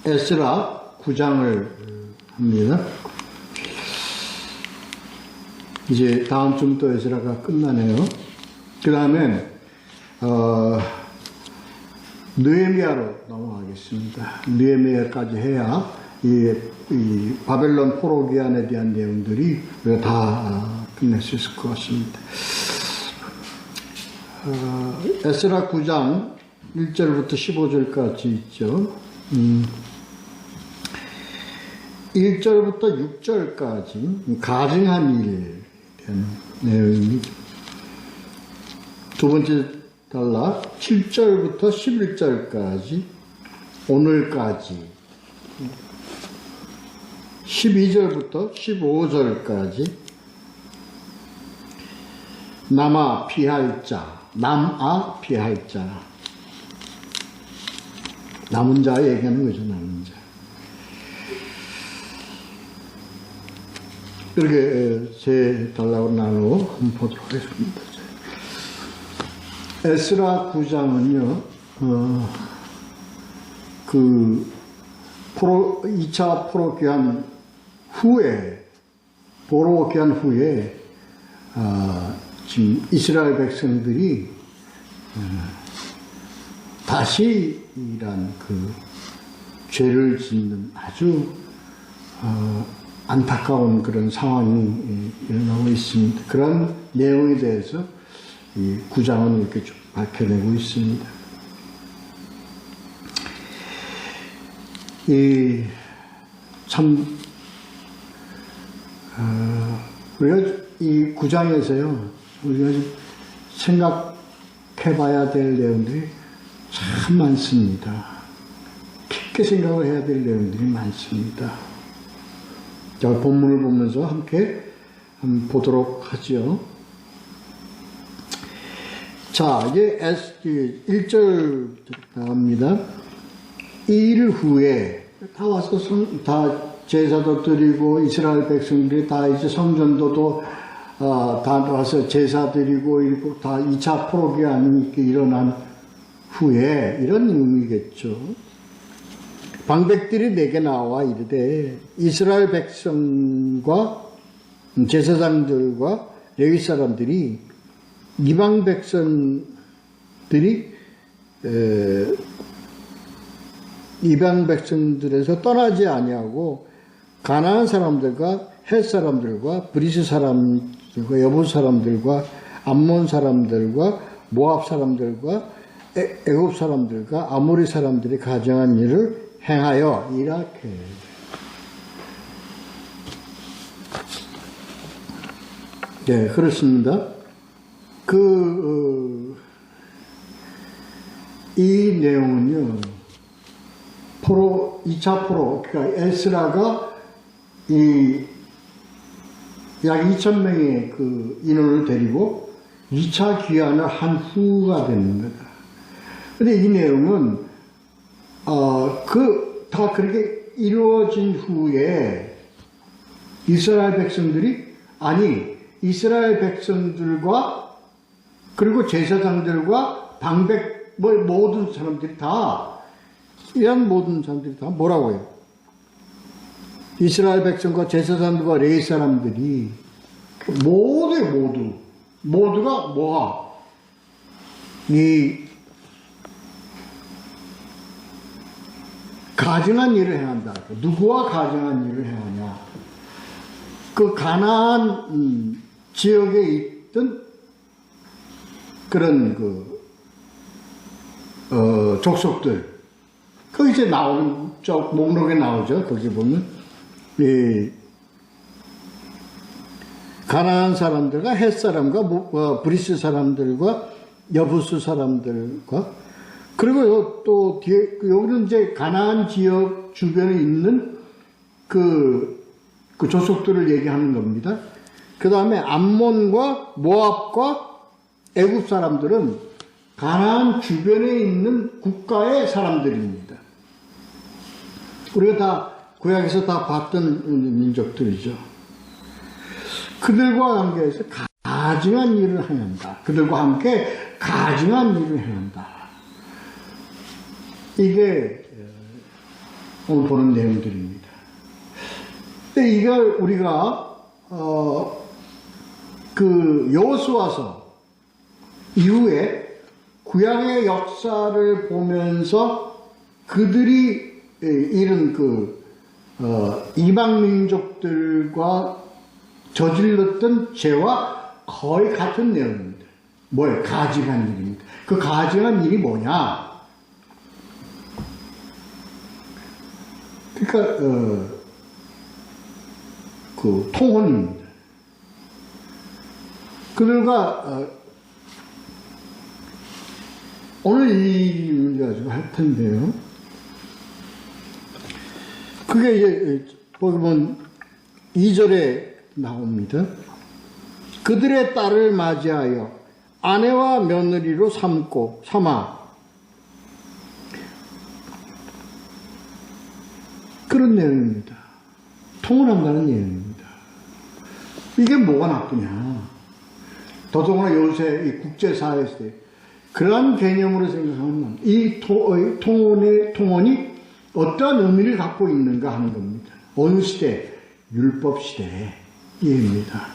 에스라 9장을 합니다. 이제 다음 주부터 에스라가 끝나네요. 그 다음에 느헤미야로 넘어가겠습니다. 느헤미야까지 해야 이 바벨론 포로 기한에 대한 내용들이 다 끝낼 수 있을 것 같습니다. 에스라 9장 1절부터 15절까지 있죠. 1절부터 6절까지 가증한 일에 대한 내용입니다. 두 번째 단락 7절부터 11절까지 오늘까지 12절부터 15절까지 남아 피할 자, 남은 자 얘기하는 거죠. 남은 자. 이렇게 세 단락으로 나누어 한번 보도록 하겠습니다. 에스라 9장은요, 2차 포로 귀환 후에, 포로 귀환 후에, 지금 이스라엘 백성들이, 다시 이란 죄를 짓는 아주, 안타까운 그런 상황이 일어나고 있습니다. 그런 내용에 대해서 이 9장은 이렇게 쭉 밝혀내고 있습니다. 우리가 이 9장에서요, 우리가 생각해 봐야 될 내용들이 참 많습니다. 깊게 생각을 해야 될 내용들이 많습니다. 자, 본문을 보면서 함께 한번 보도록 하죠. 자, 이제 1절 나갑니다. 이 일 후에 다 와서 다 제사도 드리고 이스라엘 백성들이 다 이제 성전도도 다 와서 제사 드리고 이러고 다 2차 포로 기한이 일어난 후에 이런 의미겠죠. 방백들이 내게 나와 이르되 이스라엘 백성과 제사장들과 레위 사람들이 이방 백성들에서 떠나지 아니하고 가나안 사람들과 헷 사람들과 브리스 사람들과 여부 사람들과 암몬 사람들과 모압 사람들과 애굽 사람들과 아모리 사람들이 가정한 일을 행하여 이렇게 네, 그렇습니다. 이 내용은요, 2차 포로, 그러니까 에스라가 약 2,000명의 인원을 데리고 2차 귀환을 한 후가 되는 거다. 근데 이 내용은, 다 그렇게 이루어진 후에 이스라엘 백성들과 그리고 제사장들과 방백, 모든 사람들이 다, 이런 모든 사람들이 다 뭐라고 해요? 이스라엘 백성과 제사장들과 레위 사람들이 모두가 뭐가? 가증한 일을 행한다. 누구와 가증한 일을 행하냐? 가나안 지역에 있던 그런 족속들. 이제 나오는, 목록에 나오죠. 거기 보면. 가나안 사람들과 헷 사람과 브리스 사람들과 여부스 사람들과 그리고 또 뒤에 여기는 이제 가나안 지역 주변에 있는 그 족속들을 얘기하는 겁니다. 그 다음에 암몬과 모압과 애굽 사람들은 가나안 주변에 있는 국가의 사람들입니다. 우리가 다 구약에서 다 봤던 민족들이죠. 그들과 관계해서 가증한 일을 행한다. 그들과 함께 가증한 일을 행한다. 이게 오늘 보는 내용들입니다. 근데 이걸 우리가 그 여호수아서 이후에 구약의 역사를 보면서 그들이 이런 이방 민족들과 저질렀던 죄와 거의 같은 내용입니다. 뭐예요? 가증한 일입니다. 그 가증한 일이 뭐냐? 그러니까 그 통혼입니다. 그들과 오늘 이 문제 가지고 할 텐데요. 그게 이제 보면 2절에 나옵니다. 그들의 딸을 맞이하여 아내와 며느리로 삼아 그런 내용입니다. 통혼한다는 내용입니다. 이게 뭐가 나쁘냐? 더더구나 요새 이 국제사회에서 그러한 개념으로 생각하면 이 통혼이 어떠한 의미를 갖고 있는가 하는 겁니다. 어느 시대? 율법 시대입니다.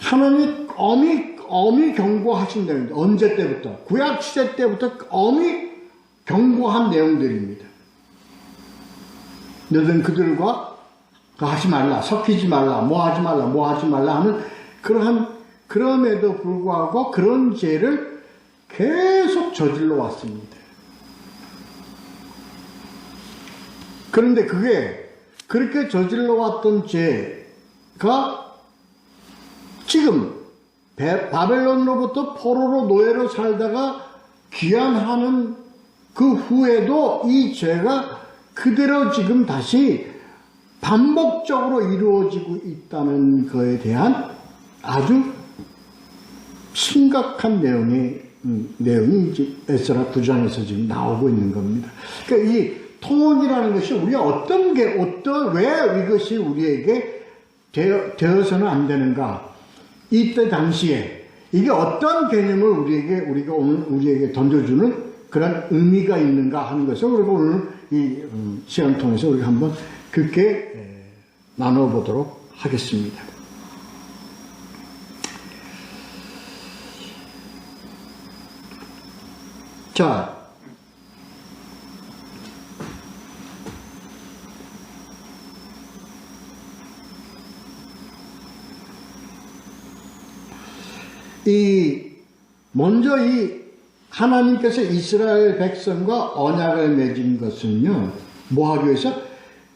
하나님이 엄히 경고하신 내용입니다. 언제 때부터? 구약 시대 때부터 엄히 경고한 내용들입니다. 너희는 그들과 하지 말라, 섞이지 말라, 뭐 하지 말라 하는 그럼에도 불구하고 그런 죄를 계속 저질러 왔습니다. 그런데 그게 그렇게 저질러 왔던 죄가 지금 바벨론으로부터 포로로 노예로 살다가 귀환하는 그 후에도 이 죄가 그대로 지금 다시 반복적으로 이루어지고 있다는 것에 대한 아주 심각한 내용이 이제 에스라 9장에서 지금 나오고 있는 겁니다. 그러니까 이 통혼이라는 것이 우리가 왜 이것이 우리에게 되어서는 안 되는가? 이때 당시에 이게 어떤 개념을 우리가 오늘 우리에게 던져주는 그런 의미가 있는가 하는 것을 그리고 오늘 이 시간 통해서 우리가 한번 그렇게 나눠보도록 하겠습니다. 자, 먼저 하나님께서 이스라엘 백성과 언약을 맺은 것은요, 뭐 하기 위해서?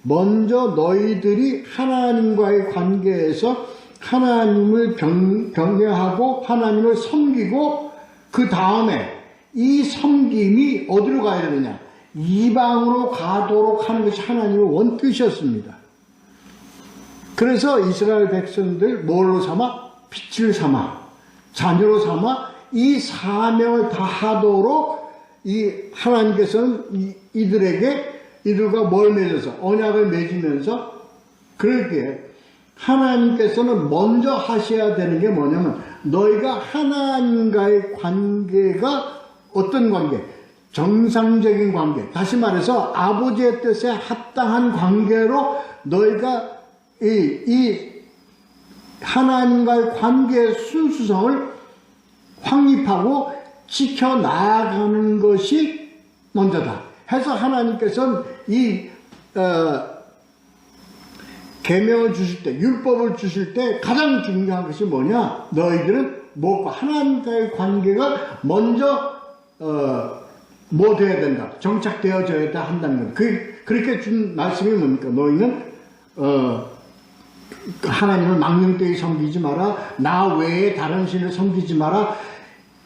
먼저 너희들이 하나님과의 관계에서 하나님을 경외하고 하나님을 섬기고 그 다음에 이 섬김이 어디로 가야 되느냐? 이방으로 가도록 하는 것이 하나님의 원뜻이었습니다. 그래서 이스라엘 백성들 뭘로 삼아? 빛을 삼아, 자녀로 삼아 이 사명을 다하도록 이 하나님께서는 이들과 뭘 맺어서 언약을 맺으면서 그렇게 하나님께서는 먼저 하셔야 되는 게 뭐냐면 너희가 하나님과의 관계가 어떤 관계? 정상적인 관계. 다시 말해서 아버지의 뜻에 합당한 관계로 너희가 이 하나님과의 관계의 순수성을 확립하고 지켜나가는 것이 먼저다. 해서 하나님께서는 계명을 주실 때, 율법을 주실 때 가장 중요한 것이 뭐냐? 너희들은 무엇과 하나님과의 관계가 먼저 뭐 되어야 된다? 정착되어져야 한다는 것. 그렇게 준 말씀이 뭡니까? 너희는 하나님을 망령되이 섬기지 마라. 나 외에 다른 신을 섬기지 마라.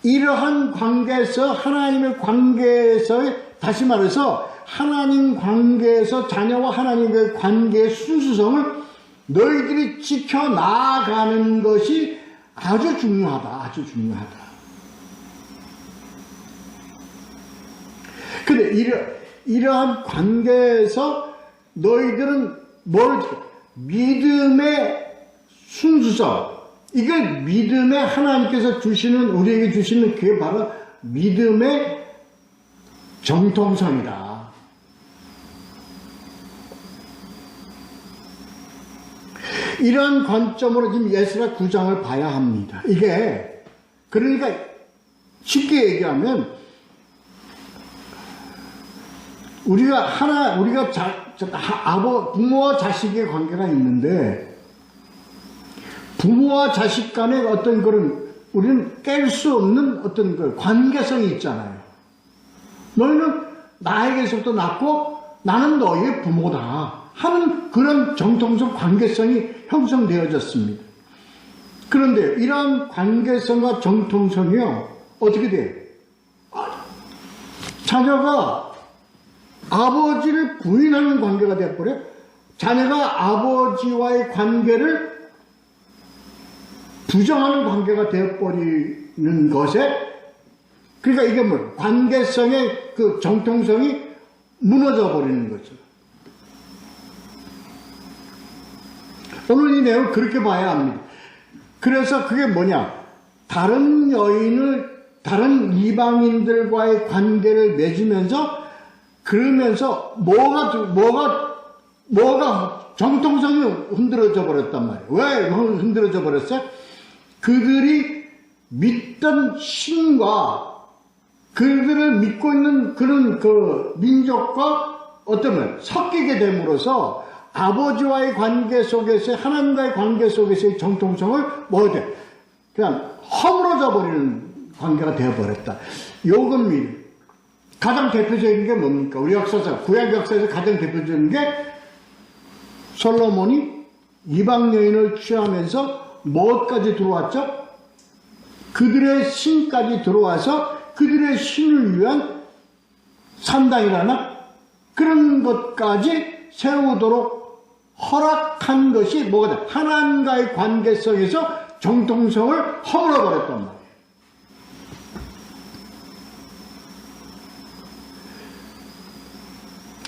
이러한 관계에서 하나님의 관계에서 다시 말해서 하나님 관계에서 자녀와 하나님의 관계의 순수성을 너희들이 지켜나가는 것이 아주 중요하다. 아주 중요하다. 근데 이러한 관계에서 너희들은 믿음의 순수성, 이걸 믿음의 하나님께서 우리에게 주시는 그게 바로 믿음의 정통성이다. 이런 관점으로 지금 에스라 9장을 봐야 합니다. 이게 그러니까 쉽게 얘기하면 우리가 부모와 자식의 관계가 있는데 부모와 자식 간의 어떤 그런 우리는 깰 수 없는 어떤 그 관계성이 있잖아요. 너희는 나에게서부터 낳고 나는 너희의 부모다 하는 그런 정통성 관계성이 형성되어졌습니다. 그런데 이러한 관계성과 정통성이요 어떻게 돼요? 자녀가 아버지를 부인하는 관계가 되어버려요. 자녀가 아버지와의 관계를 부정하는 관계가 되어버리는 것에, 그러니까 이게 뭐 관계성의 그 정통성이 무너져 버리는 거죠. 오늘 이 내용을 그렇게 봐야 합니다. 그래서 그게 뭐냐? 다른 이방인들과의 관계를 맺으면서 그러면서 뭐가 정통성이 흔들어져 버렸단 말이에요. 왜 흔들어져 버렸어요? 그들이 믿던 신과 그들을 믿고 있는 그런 그 민족과 어떤 섞이게 됨으로써 아버지와의 관계 속에서 하나님과의 관계 속에서의 정통성을 그냥 허물어져 버리는 관계가 되어버렸다. 요겁니다. 가장 대표적인 게 뭡니까? 우리 역사상, 구약 역사에서 가장 대표적인 게 솔로몬이 이방 여인을 취하면서 뭐까지 들어왔죠? 그들의 신까지 들어와서 그들의 신을 위한 산당이라나 그런 것까지 세우도록 허락한 것이 뭐가 돼? 하나님과의 관계성에서 정통성을 허물어버렸단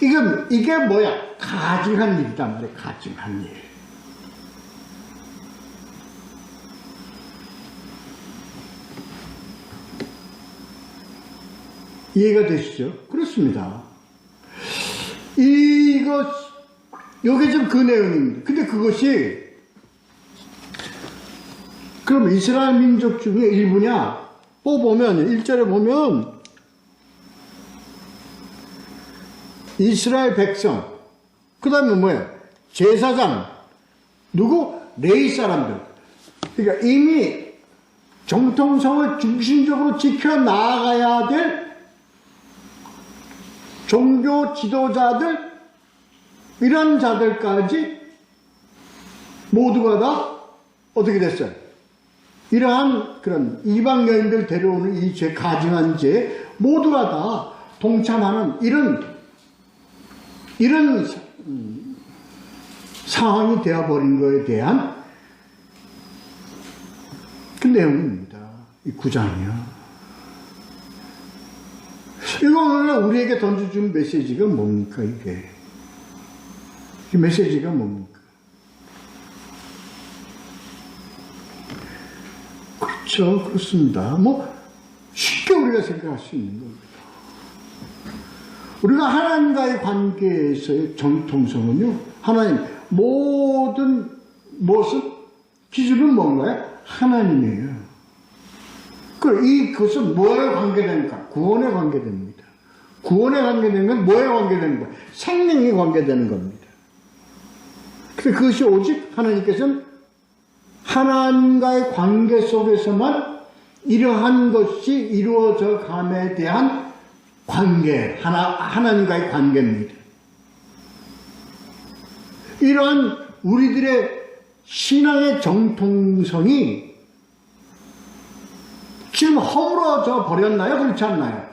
말이에요. 이게 뭐야? 가증한 일이단 말이에요. 가증한 일. 이해가 되시죠? 그렇습니다. 요게 지금 그 내용입니다. 근데 그것이, 그럼 이스라엘 민족 중에 일부냐? 보면, 1절에 보면, 이스라엘 백성, 그 다음에 뭐예요? 제사장, 누구? 레위 사람들. 그러니까 이미 정통성을 중심적으로 지켜나가야 될 종교 지도자들, 이런 자들까지 모두가 다 어떻게 됐어요? 이러한 그런 이방 여인들 데려오는 이 죄, 가증한 죄, 모두가 다 동참하는 이런 상황이 되어버린 것에 대한 그 내용입니다. 이 9장이요. 이거 오늘 우리에게 던져준 메시지가 뭡니까, 이게? 이 메시지가 뭡니까? 그렇죠. 그렇습니다. 쉽게 우리가 생각할 수 있는 겁니다. 우리가 하나님과의 관계에서의 정통성은요, 하나님, 모든 기준은 뭔가요? 하나님이에요. 그것은 뭐에 관계됩니까? 구원에 관계됩니다. 구원에 관계되는 건 뭐에 관계되는 거예요? 생명에 관계되는 겁니다. 그래서 그것이 오직 하나님께서는 하나님과의 관계 속에서만 이러한 것이 이루어져 감에 대한 관계, 하나님과의 관계입니다. 이러한 우리들의 신앙의 정통성이 지금 허물어져 버렸나요? 그렇지 않나요?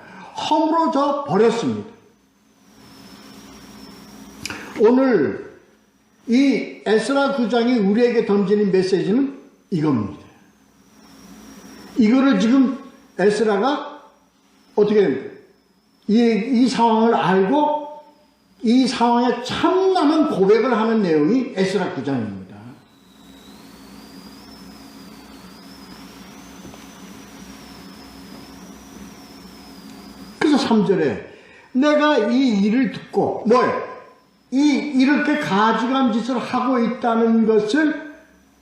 허물어져 버렸습니다. 오늘 이 에스라 9장이 우리에게 던지는 메시지는 이겁니다. 이거를 지금 에스라가 어떻게 됩니까? 이 상황을 알고 이 상황에 참남한 고백을 하는 내용이 에스라 9장입니다. 그래서 3절에 내가 이 일을 듣고 이렇게 가증한 짓을 하고 있다는 것을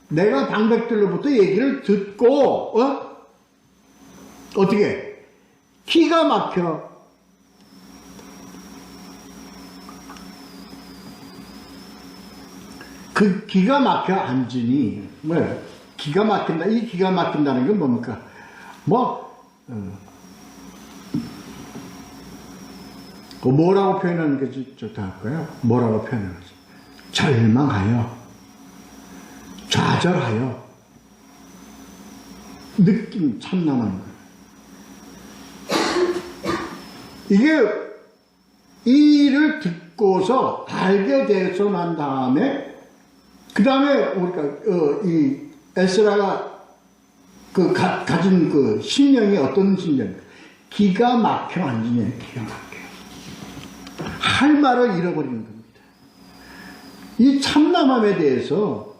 내가 방백들로부터 얘기를 듣고 어떻게 기가 막혀 그 기가 막혀 앉으니 뭐야 기가 막힌다. 이 기가 막힌다는 건 뭡니까? 뭐라고 표현하는 게 좋다 할까요? 뭐라고 표현하는 거지? 절망하여, 좌절하여, 느낌 참남하는 거예요. 이게 이 일을 듣고서 알게 되서 난 다음에 그 다음에 우리가 이 에스라가 가진 그 심령이 어떤 심령? 기가 막혀 앉으냐, 기가 막혀. 할 말을 잃어버리는 겁니다. 이 참남함에 대해서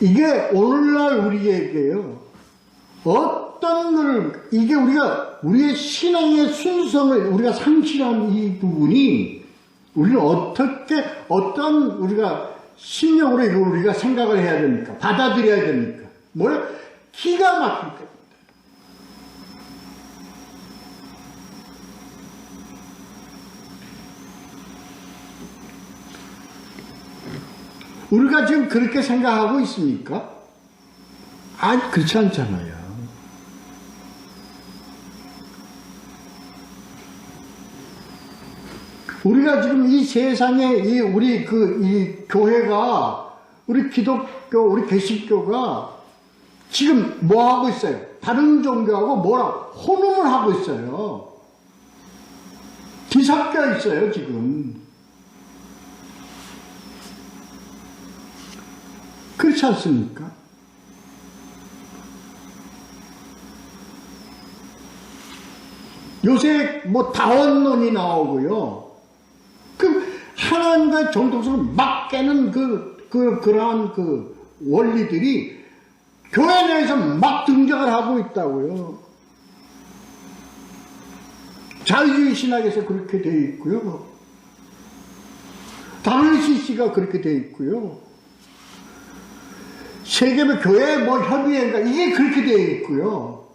이게 오늘날 우리에게요, 어떤 걸, 이게 우리의 신앙의 순성을 우리가 상실한 이 부분이 우리는 어떤 우리가 심령으로 이걸 우리가 생각을 해야 됩니까? 받아들여야 됩니까? 뭐야? 기가 막힐 겁니다. 우리가 지금 그렇게 생각하고 있습니까? 아니, 그렇지 않잖아요. 우리가 지금 이 세상에 우리 이 교회가, 우리 기독교, 우리 개신교가 지금 뭐 하고 있어요? 다른 종교하고 혼음을 하고 있어요. 뒤섞여 있어요, 지금. 그렇지 않습니까? 요새 다원론이 나오고요. 하나님과의 정통성을 막 깨는 그러한 원리들이 교회 내에서 막 등장을 하고 있다고요. 자유주의 신학에서 그렇게 되어 있고요. WCC가 그렇게 되어 있고요. 세계별 교회 협의회인가 이게 그렇게 되어 있고요.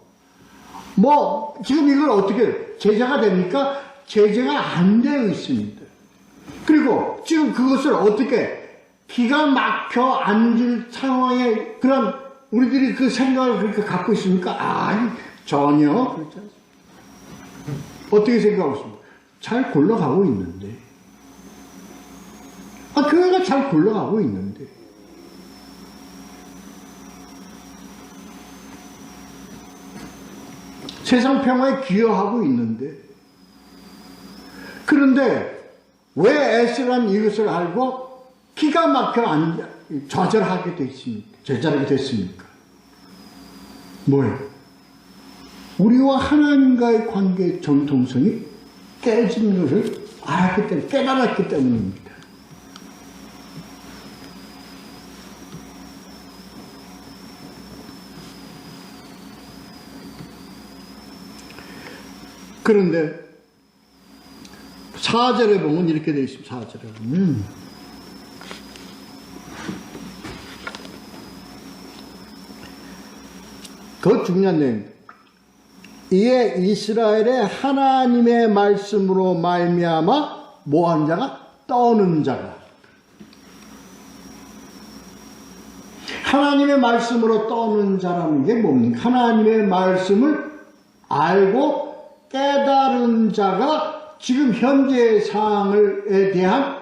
지금 이걸 어떻게 제재가 됩니까? 제재가 안 되어 있습니다. 그리고 지금 그것을 어떻게 기가 막혀 앉을 상황에 그런 우리들이 그 생각을 그렇게 갖고 있습니까? 아니, 전혀 그렇지 않습니다. 어떻게 생각하고 있습니까? 잘 굴러가고 있는데. 교회가 잘 굴러가고 있는데. 세상 평화에 기여하고 있는데. 그런데 왜 에스라는 이것을 알고 기가 막혀 좌절하게 됐습니까? 좌절하게 됐습니까? 뭐예요? 우리와 하나님과의 관계의 정통성이 깨진 것을 알았기 때문에, 깨달았기 때문입니다. 그런데 4절에 보면 이렇게 되어 있습니다. 4절에 보면 그 중요한 내용. 이에 이스라엘의 하나님의 말씀으로 말미암아 뭐한 자가? 떠는 자가. 하나님의 말씀으로 떠는 자라는 게 뭡니까? 하나님의 말씀을 알고 깨달은 자가 지금 현재의 상황에 대한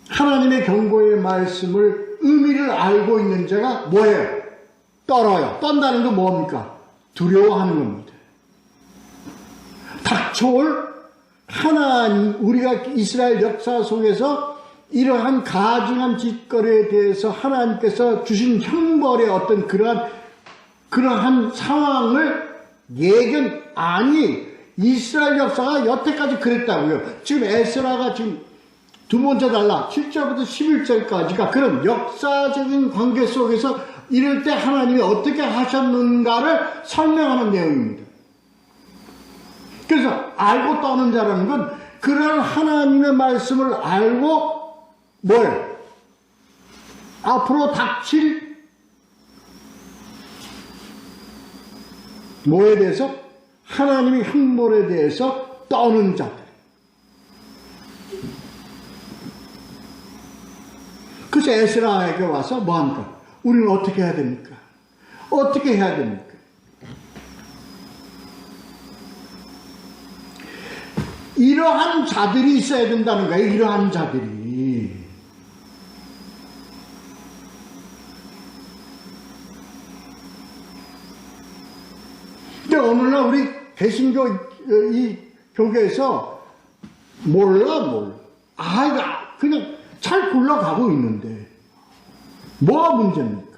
하나님의 경고의 말씀을 의미를 알고 있는 자가 뭐예요? 떨어요. 떤다는 건 뭡니까? 두려워하는 겁니다. 닥쳐올 하나님, 우리가 이스라엘 역사 속에서 이러한 가증한 짓거리에 대해서 하나님께서 주신 형벌의 어떤 그러한 상황을 이스라엘 역사가 여태까지 그랬다고요. 지금 에스라가 지금 두 번째 단락 7절부터 11절까지가 그런 역사적인 관계 속에서 이럴 때 하나님이 어떻게 하셨는가를 설명하는 내용입니다. 그래서 알고 떠는 자라는 건 그런 하나님의 말씀을 알고 뭘? 앞으로 닥칠 뭐에 대해서? 하나님의 형벌에 대해서 떠는 자들. 그래서 에스라에게 와서 뭐합니까? 우리는 어떻게 해야 됩니까? 어떻게 해야 됩니까? 이러한 자들이 있어야 된다는 거예요. 이러한 자들이. 근데 오늘날 우리 개신교 이 교계에서 몰라. 그냥 잘 굴러가고 있는데 뭐가 문제입니까?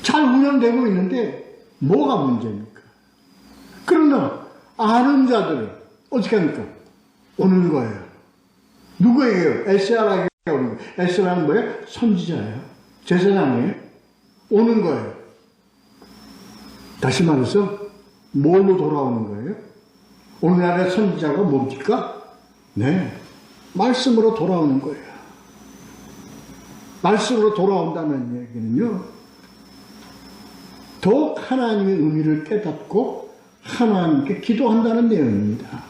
잘 운영되고 있는데 뭐가 문제입니까? 그러나 아는 자들은 어떻게 합니까? 오는 거예요. 누구에게요? 에스라에게 오는 거예요. 에스라는 뭐예요? 선지자예요. 제사장이에요. 오는 거예요. 다시 말해서 뭘로 돌아오는 거예요? 오늘날의 선지자가 뭡니까? 네, 말씀으로 돌아오는 거예요. 말씀으로 돌아온다는 얘기는요, 더욱 하나님의 의미를 깨닫고 하나님께 기도한다는 내용입니다.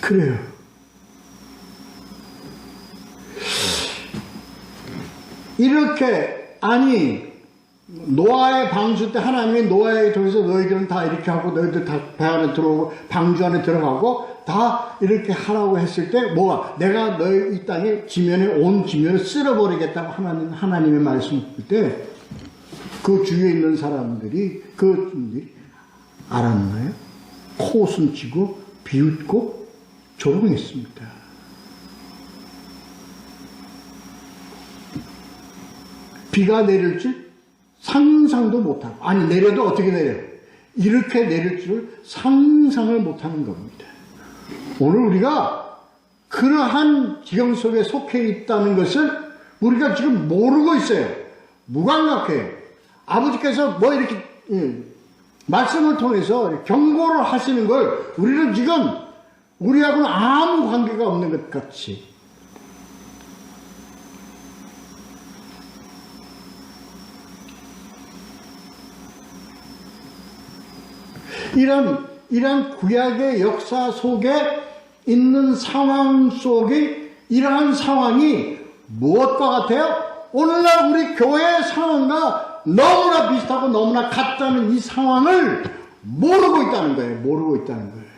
그래요. 이렇게, 노아의 방주 때 하나님이 노아에게 통해서 너희들은 다 이렇게 하고 너희들 다 배 안에 들어오고 방주 안에 들어가고 다 이렇게 하라고 했을 때 뭐가? 내가 너희 이 땅에 온 지면을 쓸어버리겠다고 하나님의 말씀을 할 때 그 주위에 있는 사람들이 알았나요? 코웃음치고 비웃고 조롱했습니다. 비가 내릴 줄 상상도 못하고, 내려도 어떻게 내려요? 이렇게 내릴 줄 상상을 못하는 겁니다. 오늘 우리가 그러한 지경 속에 속해 있다는 것을 우리가 지금 모르고 있어요. 무감각해요. 아버지께서 이렇게 말씀을 통해서 경고를 하시는 걸 우리는 지금 우리하고는 아무 관계가 없는 것 같이 이런 구약의 역사 속에 있는 상황 속에 이러한 상황이 무엇과 같아요? 오늘날 우리 교회의 상황과 너무나 비슷하고 너무나 같다는 이 상황을 모르고 있다는 거예요. 모르고 있다는 거예요.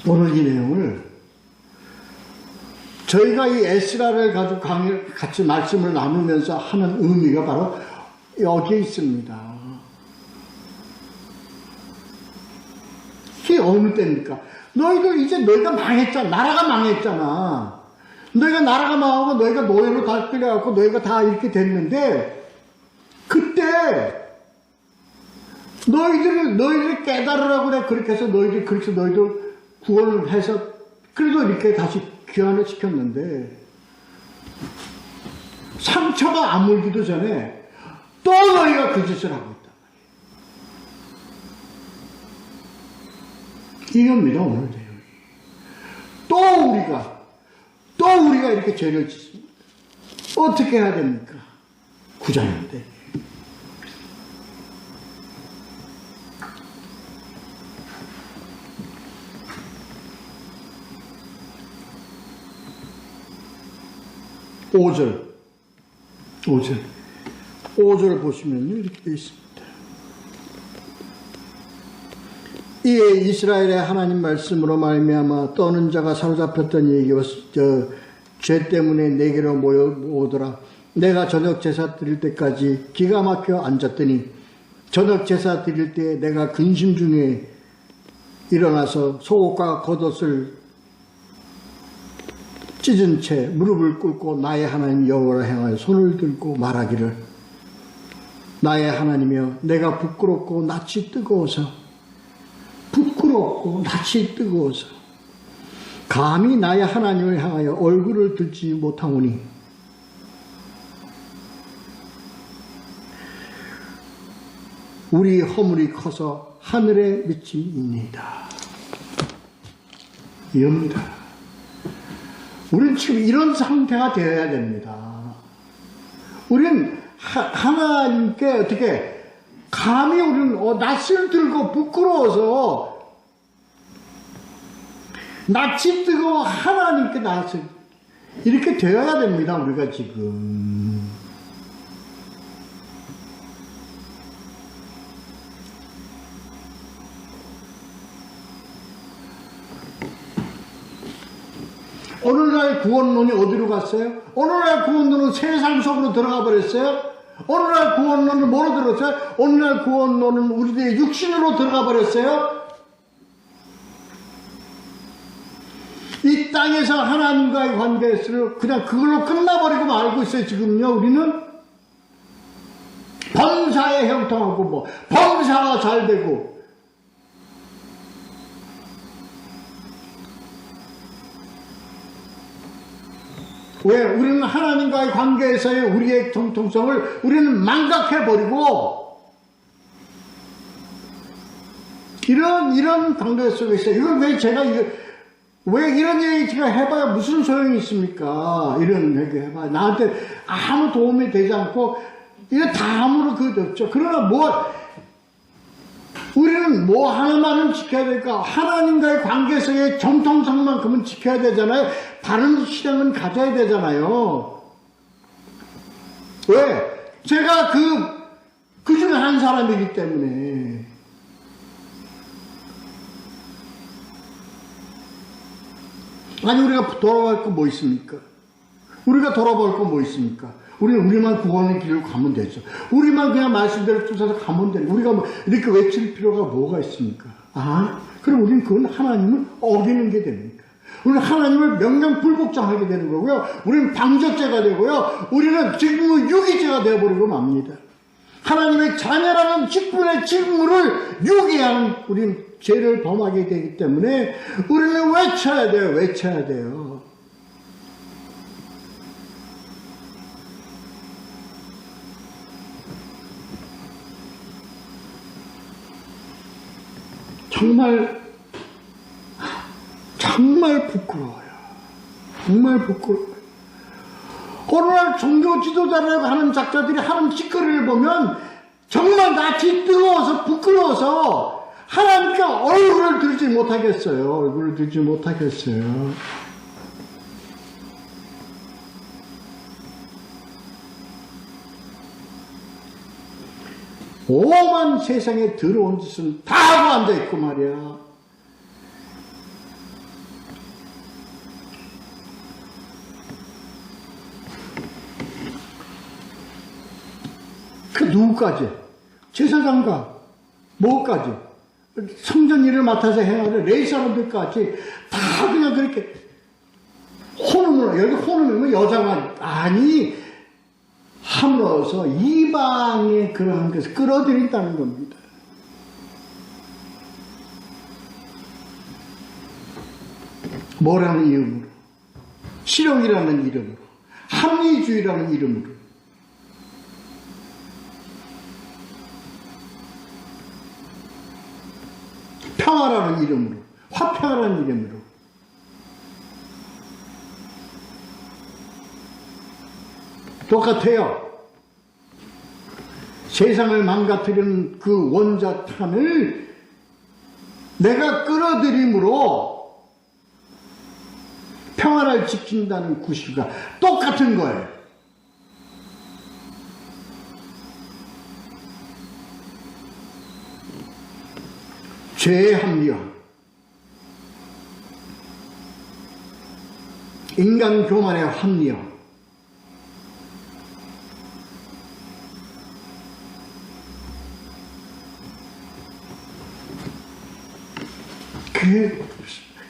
오늘 이 내용을 저희가 이 에스라를 가지고 같이 말씀을 나누면서 하는 의미가 바로 여기에 있습니다. 이게 어느 때입니까? 너희가 망했잖아. 나라가 망했잖아. 나라가 망하고 너희가 노예로 다 끌려갖고 너희가 다 이렇게 됐는데 그때 너희들이 깨달으라고 내가 그렇게 해서 너희들 구원을 해서 그래도 이렇게 다시 귀환을 시켰는데 상처가 아물기도 전에 또 너희가 그 짓을 하고 있단 말이에요. 이겁니다, 오늘 내용이. 또 우리가 이렇게 죄를 짓습니다. 어떻게 해야 됩니까? 9장인데. 오절 보시면요, 이렇게 되어 있습니다. 이에 이스라엘의 하나님 말씀으로 말미암아 떠는 자가 사로잡혔던 얘기와 죄 때문에 내게로 모여오더라. 내가 저녁 제사 드릴 때까지 기가 막혀 앉았더니 저녁 제사 드릴 때 내가 근심 중에 일어나서 속옷과 겉옷을 찢은 채 무릎을 꿇고 나의 하나님 여호와를 향하여 손을 들고 말하기를 나의 하나님이여 내가 부끄럽고 낯이 뜨거워서 뜨겁고 낯이 뜨거워서 감히 나의 하나님을 향하여 얼굴을 들지 못하오니 우리 허물이 커서 하늘에 미치니이다. 이겁니다. 우리는 지금 이런 상태가 되어야 됩니다. 우리는 하나님께 어떻게 감히 우리는 낯을 들고 부끄러워서 낯이 뜨거워 하나님께 낯을 이렇게 되어야 됩니다. 우리가 지금 오늘날 구원론이 어디로 갔어요? 오늘날 구원론은 세상 속으로 들어가 버렸어요? 오늘날 구원론은 뭐로 들었어요? 오늘날 구원론은 우리들의 육신으로 들어가 버렸어요? 이 땅에서 하나님과의 관계에서 그냥 그걸로 끝나버리고 말고 있어요. 지금요 우리는 범사에 형통하고 뭐 범사가 잘 되고 왜? 우리는 하나님과의 관계에서의 우리의 정통성을 우리는 망각해버리고 이런 관계 속에서 이걸 왜 제가 왜 이런 얘기 제가 해봐야 무슨 소용이 있습니까? 이런 얘기 해봐야 나한테 아무 도움이 되지 않고 이거 다 아무런 그것도 없죠. 그러나 우리는 뭐 하나만은 지켜야 될까? 하나님과의 관계에서의 정통성만큼은 지켜야 되잖아요. 바른 신앙은 가져야 되잖아요. 왜? 제가 그 중에 한 사람이기 때문에. 아니, 우리가 돌아갈 거 뭐 있습니까? 우리가 돌아볼 거 뭐 있습니까? 우리는 우리만 구원의 길을 가면 되죠. 우리만 그냥 말씀대로 쫓아서 가면 되죠. 우리가 뭐 이렇게 외칠 필요가 뭐가 있습니까? 그럼 우리는 그건 하나님을 어기는 게 됩니까? 우리는 하나님을 명령불복종하게 되는 거고요. 우리는 방적죄가 되고요. 우리는 지금 유기죄가 되어버리고 맙니다. 하나님의 자녀라는 직분의 직무를 유기하는 우리는 죄를 범하게 되기 때문에 우리는 외쳐야 돼요. 외쳐야 돼요. 정말 부끄러워요. 정말 부끄러워요. 오늘날 종교 지도자라고 하는 작자들이 하는 짓거리를 보면 정말 낯이 뜨거워서 부끄러워서 하나님께 얼굴을 들지 못하겠어요. 얼굴을 들지 못하겠어요. 오만 세상에 더러운 짓은 다 하고 앉아있고 말이야. 그 누구까지? 제사장과 뭐까지? 성전 일을 맡아서 행하는 레위 사람들까지 다 그냥 그렇게 혼음으로, 여기 혼음이면 여자만 아니 함으로써 이방의 그러한 것을 끌어들인다는 겁니다. 뭐라는 이름으로? 실용이라는 이름으로, 합리주의라는 이름으로. 평화라는 이름으로, 화평이라는 이름으로. 똑같아요. 세상을 망가뜨리는 그 원자탄을 내가 끌어들임으로 평화를 지킨다는 구실과 똑같은 거예요. 죄의 합리화, 인간 교만의 합리화,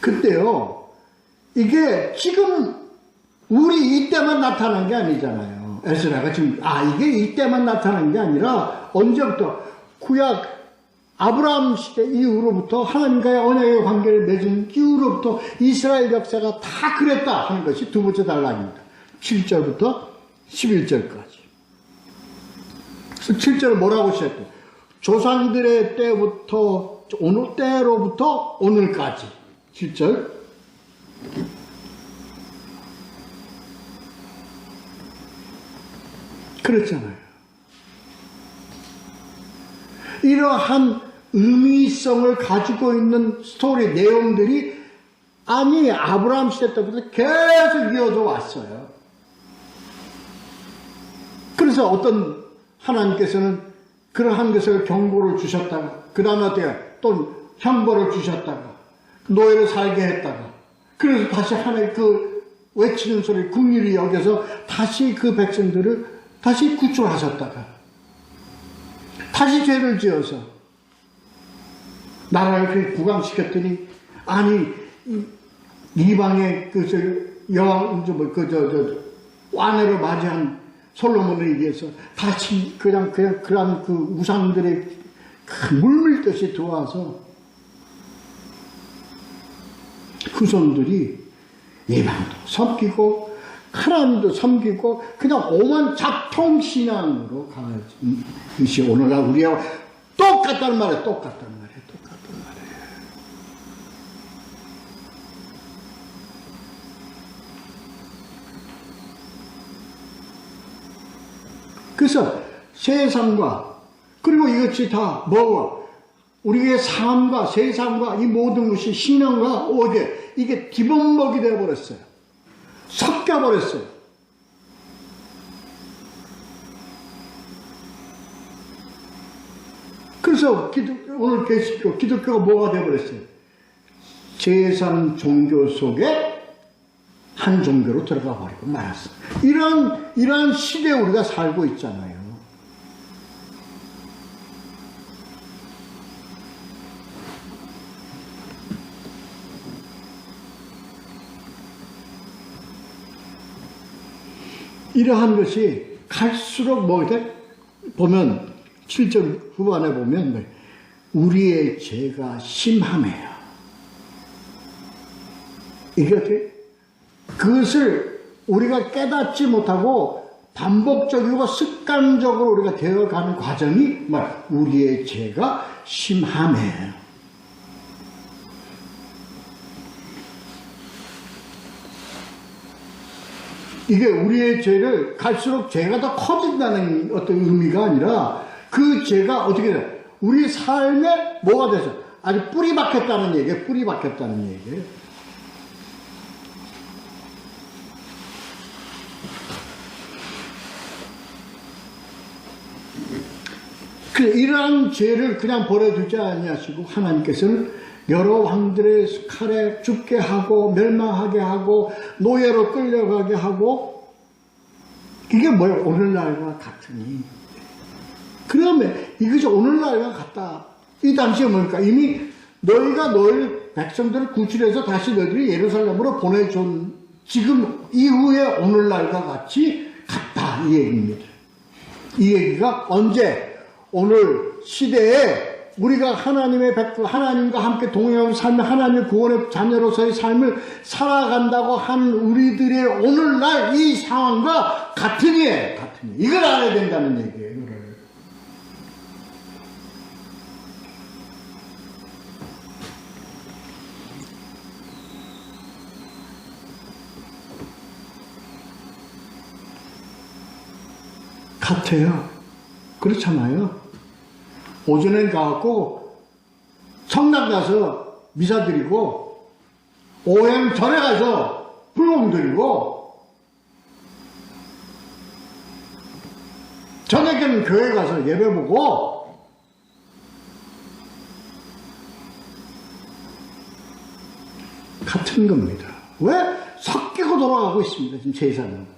그때요, 이게 지금 우리 이때만 나타난 게 아니잖아요. 에스라가 지금, 이게 이때만 나타난 게 아니라 언제부터 구약 아브라함 시대 이후로부터 하나님과의 언약의 관계를 맺은 이후로부터 이스라엘 역사가 다 그랬다 하는 것이 두 번째 단락입니다. 7절부터 11절까지. 그래서 7절을 뭐라고 시작해요? 조상들의 때부터 어느 때로부터 오늘까지. 7절. 그렇잖아요. 이러한 의미성을 가지고 있는 스토리 내용들이 아니 아브라함 시대 때부터 계속 이어져 왔어요. 그래서 어떤 하나님께서는 그러한 것을 경고를 주셨다가 그 다음에 어떻게 또 형벌을 주셨다가 노예를 살게 했다가 그래서 다시 하나님 그 외치는 소리 긍휼히 여겨서 다시 그 백성들을 다시 구출하셨다가 다시 죄를 지어서 나라를 부강시켰더니 아니 이방의 완해로 맞이한 솔로몬에 의해서 다시 그러한 그 우상들의 물밀듯이 들어와서 후손들이 이방도 섬기고 하나님도 섬기고 그냥 오만 잡통신앙으로 가는 것이 오늘날 우리하고 똑같다는 말이에요. 똑같다는 말이에요. 그래서 세상과 그리고 이것이 다 뭐가 우리의 삶과 세상과 이 모든 것이 신앙과 어제 이게 기본먹이 되어버렸어요. 섞여버렸어요. 그래서 오늘 기독교가 뭐가 되어버렸어요? 세상 종교 속에 한 종교로 들어가 버리고 말았어요. 이러한 시대에 우리가 살고 있잖아요. 이러한 것이 갈수록 보면 7절 후반에 보면 우리의 죄가 심하네요. 이게 어떻게 그것을 우리가 깨닫지 못하고 반복적이고 습관적으로 우리가 되어가는 과정이 우리의 죄가 심하네요. 이게 우리의 죄를 갈수록 죄가 더 커진다는 어떤 의미가 아니라 그 죄가 어떻게 돼요? 우리 삶에 뭐가 돼서 아주 뿌리 박혔다는 얘기예요. 뿌리 박혔다는 얘기예요. 이러한 죄를 그냥 버려두지 아니하시고 하나님께서는 여러 왕들의 칼에 죽게 하고 멸망하게 하고 노예로 끌려가게 하고 이게 뭐예요? 오늘날과 같으니 그러면 이것이 오늘날과 같다. 이 당시에 뭡니까? 이미 너희가 너희 백성들을 구출해서 다시 너희들이 예루살렘으로 보내준 지금 이후에 오늘날과 같이 같다 이 얘기입니다. 이 얘기가 언제? 오늘 시대에 우리가 하나님의 백성, 하나님과 함께 동행하고 살며 하나님의 구원의 자녀로서의 삶을 살아간다고 한 우리들의 오늘날 이 상황과 같으니 이걸 알아야 된다는 얘기예요. 이거를. 같아요. 그렇잖아요. 오전에 가갖고 성당 가서 미사 드리고 오행 절에 가서 불공 드리고 저녁에는 교회 가서 예배 보고 같은 겁니다. 왜? 섞이고 돌아가고 있습니다. 지금 세상은.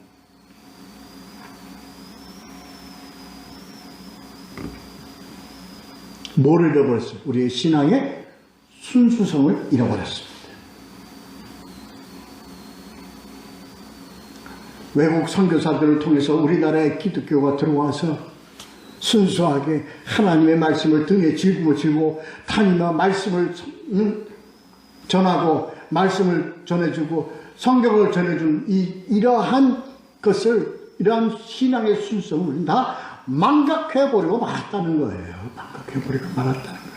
뭐를 잃어버렸어요? 우리의 신앙의 순수성을 잃어버렸습니다. 외국 선교사들을 통해서 우리나라에 기독교가 들어와서 순수하게 하나님의 말씀을 등에 짊어지고 다니며 말씀을 전하고 말씀을 전해주고 성경을 전해준 이러한 것을, 이러한 신앙의 순수성을 다 망각해버리고 말았다는 거예요. 망각해버리고 말았다는 거예요.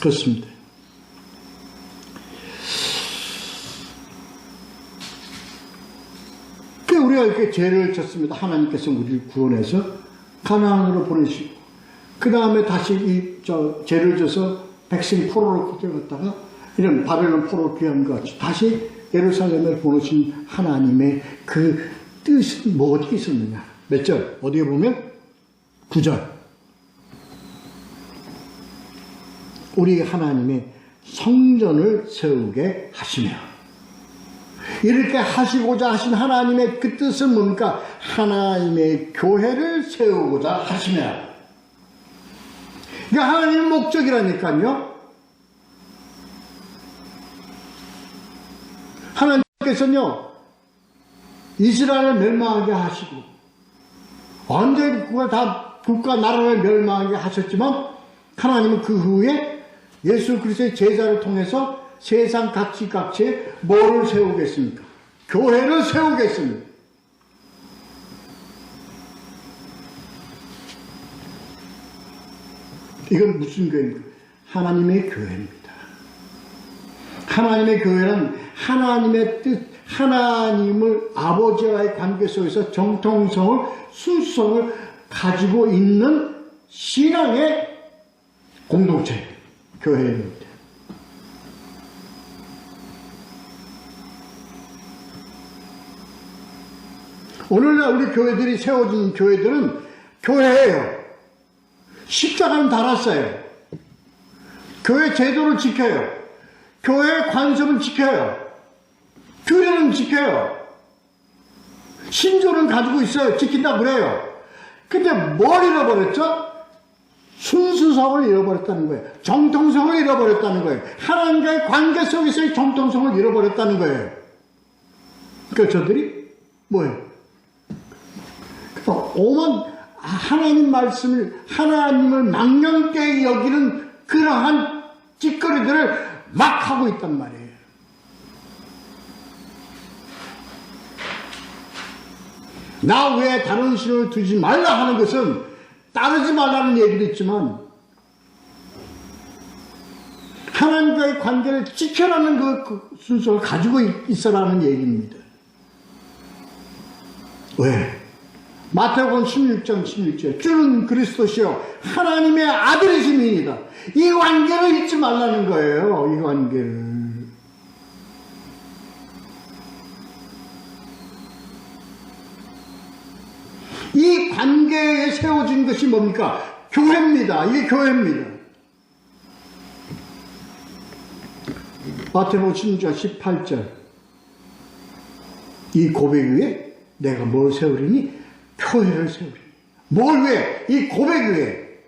그렇습니다. 우리가 이렇게 죄를 졌습니다. 하나님께서 우리를 구원해서 가나안으로 보내시고, 그 다음에 다시 죄를 져서 백성 포로로 끌려갔다가 이런 바벨론 포로 귀함과 같이 다시 예루살렘에 보내신 하나님의 그 뜻이 뭐 어디 있었느냐? 몇 절? 어디에 보면 9절. 우리 하나님의 성전을 세우게 하시며, 이렇게 하시고자 하신 하나님의 그 뜻은 뭡니까? 하나님의 교회를 세우고자 하시며, 이게 하나님의 목적이라니까요. 하나님께서는요, 이스라엘을 멸망하게 하시고 언제 국가 나라를 멸망하게 하셨지만, 하나님은 그 후에 예수 그리스도의 제자를 통해서 세상 각지에 뭐를 세우겠습니까? 교회를 세우겠습니다. 이건 무슨 교회입니까? 하나님의 교회입니다. 하나님의 교회는 하나님의 뜻, 하나님을 아버지와의 관계 속에서 정통성을, 순수성을 가지고 있는 신앙의 공동체, 교회입니다. 오늘날 우리 교회들이 세워진 교회들은 교회예요. 십자가는 달았어요. 교회 제도를 지켜요. 교회의 관습은 지켜요. 규례는 지켜요. 신조는 가지고 있어요. 지킨다 그래요. 근데 뭘 잃어버렸죠? 순수성을 잃어버렸다는 거예요. 정통성을 잃어버렸다는 거예요. 하나님과의 관계 속에서의 정통성을 잃어버렸다는 거예요. 그러니까 저들이 뭐예요? 오만 하나님 말씀을, 하나님을 망령되이 여기는 그러한 찌꺼리들을 막 하고 있단 말이에요. 나 외에 다른 신을 두지 말라 하는 것은 따르지 말라는 얘기도 있지만, 하나님과의 관계를 지켜라는 그 순서를 가지고 있어라는 얘기입니다. 왜? 마태복음 16장 16절, 주는 그리스도시요 하나님의 아들이심이니이다. 이 관계를 잊지 말라는 거예요. 이 관계를. 이 관계에 세워진 것이 뭡니까? 교회입니다. 이게 교회입니다. 마태복음 16장 18절, 이 고백 위에 내가 뭘 세우리니? 교회를 세우리. 뭘 위해? 이 고백 위에.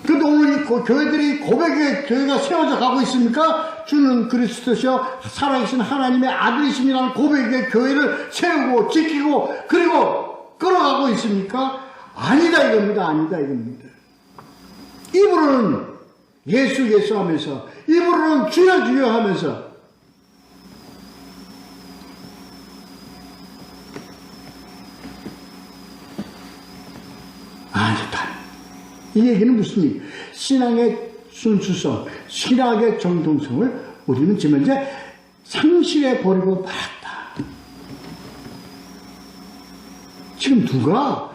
그런데 오늘 이 교회들이 고백 위에 교회가 세워져 가고 있습니까? 주는 그리스도시여 살아계신 하나님의 아들이심이라는 고백 위에 교회를 세우고 지키고 그리고 끌어가고 있습니까? 아니다 이겁니다. 아니다 이겁니다. 입으로는 예수 하면서, 입으로는 주여 하면서, 아니다. 이 얘기는 무슨 얘기? 신앙의 순수성, 신앙의 정통성을 우리는 지금 이제 상실해 버리고 말았다. 지금 누가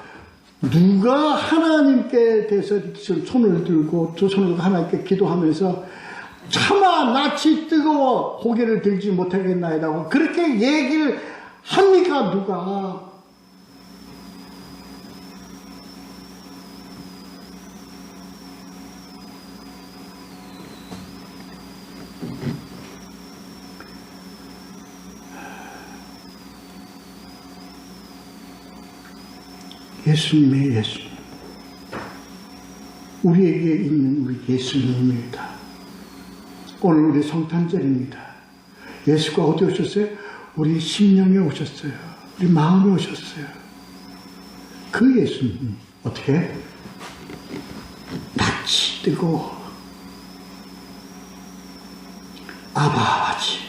하나님께 대해서 손을 들고 두 손을 들고 하나님께 기도하면서 차마 낯이 뜨거워 고개를 들지 못하겠나이다고 그렇게 얘기를 합니까? 누가? 예수님의 예수님. 우리에게 있는 우리 예수님입니다. 오늘 우리 성탄절입니다. 예수가 어디 오셨어요? 우리 심령에 오셨어요. 우리 마음에 오셨어요. 그 예수님 어떻게? 낯이 뜨고 아바 아버지,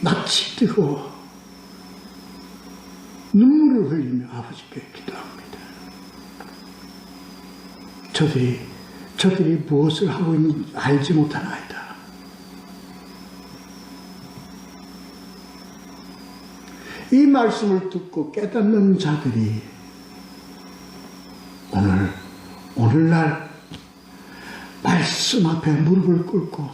낯이 뜨고 눈물을 흘리며 아버지께 기도합니다. 저들이 무엇을 하고 있는지 알지 못하나이다. 이 말씀을 듣고 깨닫는 자들이 오늘날 말씀 앞에 무릎을 꿇고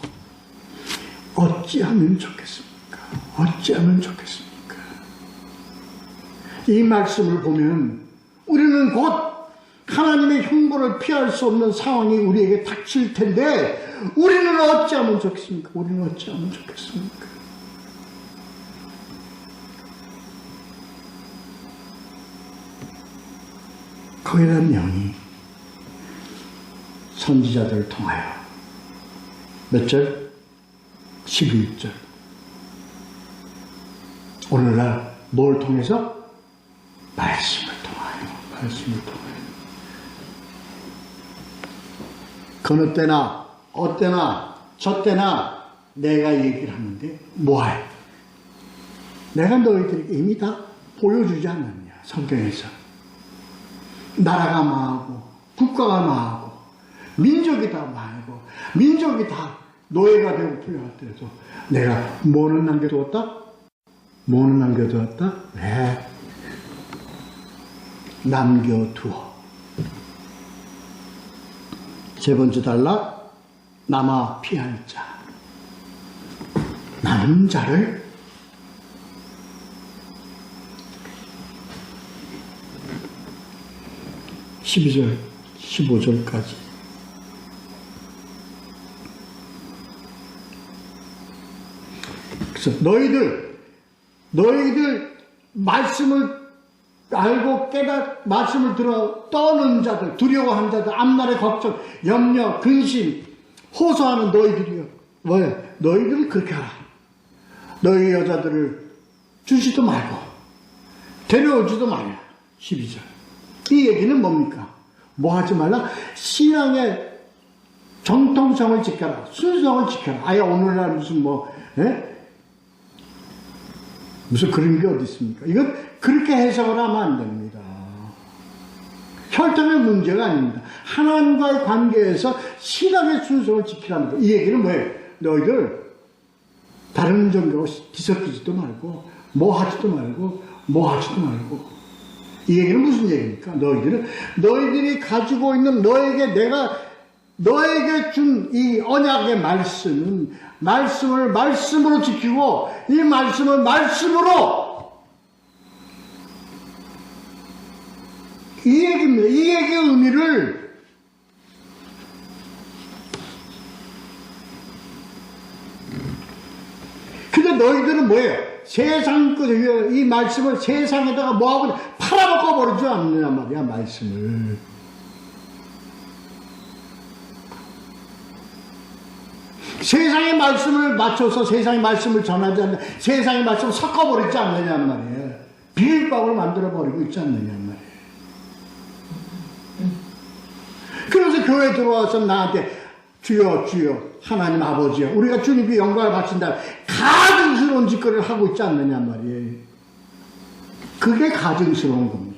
어찌하면 좋겠습니까? 어찌하면 좋겠습니까? 이 말씀을 보면 우리는 곧 하나님의 형벌을 피할 수 없는 상황이 우리에게 닥칠 텐데 우리는 어찌하면 좋겠습니까? 우리는 어찌하면 좋겠습니까? 거기다 영이 선지자들을 통하여 몇 절? 11절. 오늘날 뭘 통해서? 말씀을 통하여. 어느 때나 어때나 저때나 내가 얘기를 하는데 뭐해? 내가 너희들에게 이미 다 보여주지 않았냐? 성경에서 나라가 망하고 국가가 망하고 민족이 다 망하고 민족이 다 노예가 되고 풀려갔더라도 내가 뭐는 남겨두었다? 뭐는 남겨두었다? 네, 남겨두어. 세 번째 단락, 남아 피할 자. 남은 자를 (12절) (15절까지) 그래서 너희들 말씀을 알고 말씀을 들어 떠는 자들, 두려워하는 자들, 앞날의 걱정, 염려, 근심, 호소하는 너희들이요. 왜? 너희들을 그렇게 하라. 너희 여자들을 주지도 말고 데려오지도 말라. 12절. 이 얘기는 뭡니까? 뭐 하지 말라? 신앙의 정통성을 지켜라. 순성을 지켜라. 아예 오늘날 무슨 무슨 그런 게 어디 있습니까? 이건 그렇게 해석을 하면 안 됩니다. 혈통의 문제가 아닙니다. 하나님과의 관계에서 신앙의 순서를 지키라는 거. 이 얘기는 뭐예요? 너희들 다른 종교하고 뒤섞이지도 말고 뭐 하지도 말고 이 얘기는 무슨 얘기입니까? 너희들이 가지고 있는 내가 너에게 준 이 언약의 말씀을 말씀으로 지키고 이 말씀을 말씀으로 이 얘기입니다. 이 얘기의 의미를 근데 너희들은 뭐예요? 세상 이 말씀을 세상에다가 뭐하고 팔아먹어 버리지 않느냐 말이야. 말씀을 세상의 말씀을 맞춰서 세상의 말씀을 전하지 않는 세상의 말씀을 섞어버리지 않느냐 말이에요. 비빔밥을 만들어버리고 있지 않느냐 말이에요. 그래서 교회 들어와서 나한테 주여 하나님 아버지여 우리가 주님께 영광을 바친다 가증스러운 짓거리를 하고 있지 않느냐 말이에요. 그게 가증스러운 겁니다.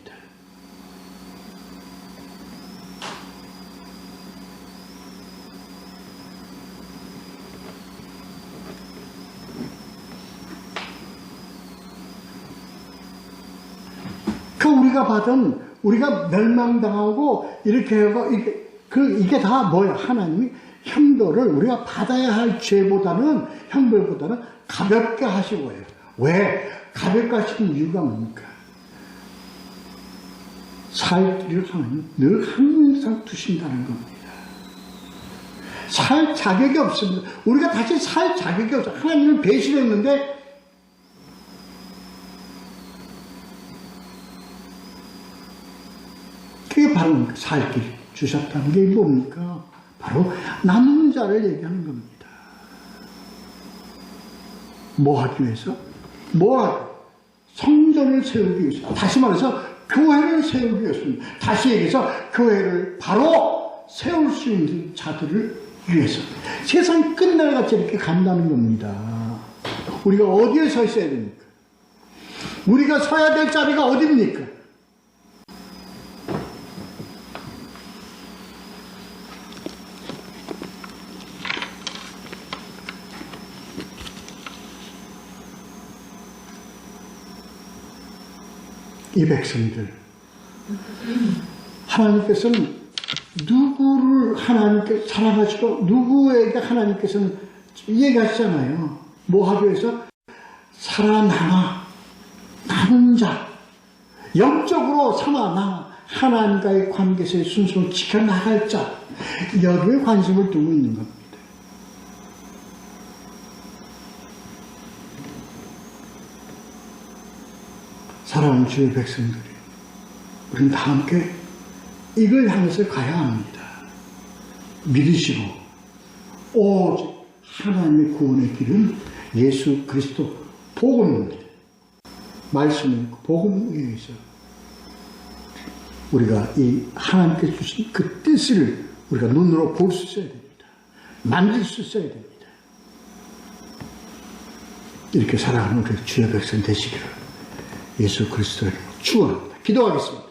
우리가 멸망당하고 이렇게 하고 이게 다 뭐야? 하나님이 형벌을 우리가 받아야 할 형벌보다는 가볍게 하시고 해요. 왜? 가볍게 하시는 이유가 뭡니까? 살 길을 하나님 늘 항상 두신다는 겁니다. 살 자격이 없습니다. 우리가 다시 살 자격이 없어요. 하나님을 배신했는데 그게 바로 살 길 주셨다는 게 뭡니까? 바로 남은 자를 얘기하는 겁니다. 뭐 하기 위해서? 성전을 세우기 위해서. 다시 말해서 교회를 세우기 위해서입니다. 다시 얘기해서 교회를 바로 세울 수 있는 자들을 위해서. 세상 끝날같이 이렇게 간다는 겁니다. 우리가 어디에 서 있어야 됩니까? 우리가 서야 될 자리가 어디입니까? 이 백성들, 하나님께서는 누구를 하나님께 사랑하시고 누구에게 하나님께서는 얘기하시잖아요. 뭐 하기 위해서? 남은 자, 영적으로 살아남아 하나님과의 관계에서의 순수를 지켜나갈 자, 여기에 관심을 두고 있는 겁니다. 사랑하는 주의 백성들이, 우리는 다 함께 이걸 향해서 가야 합니다. 믿으시고 오직 하나님의 구원의 길은 예수 그리스도 복음입니다. 말씀의 복음에 의해서 우리가 이 하나님께 주신 그 뜻을 우리가 눈으로 볼 수 있어야 됩니다. 만질 수 있어야 됩니다. 이렇게 살아가는 우리 주의 백성 되시기를 예수 그리스도의 이름으로 축원합니다. 기도하겠습니다.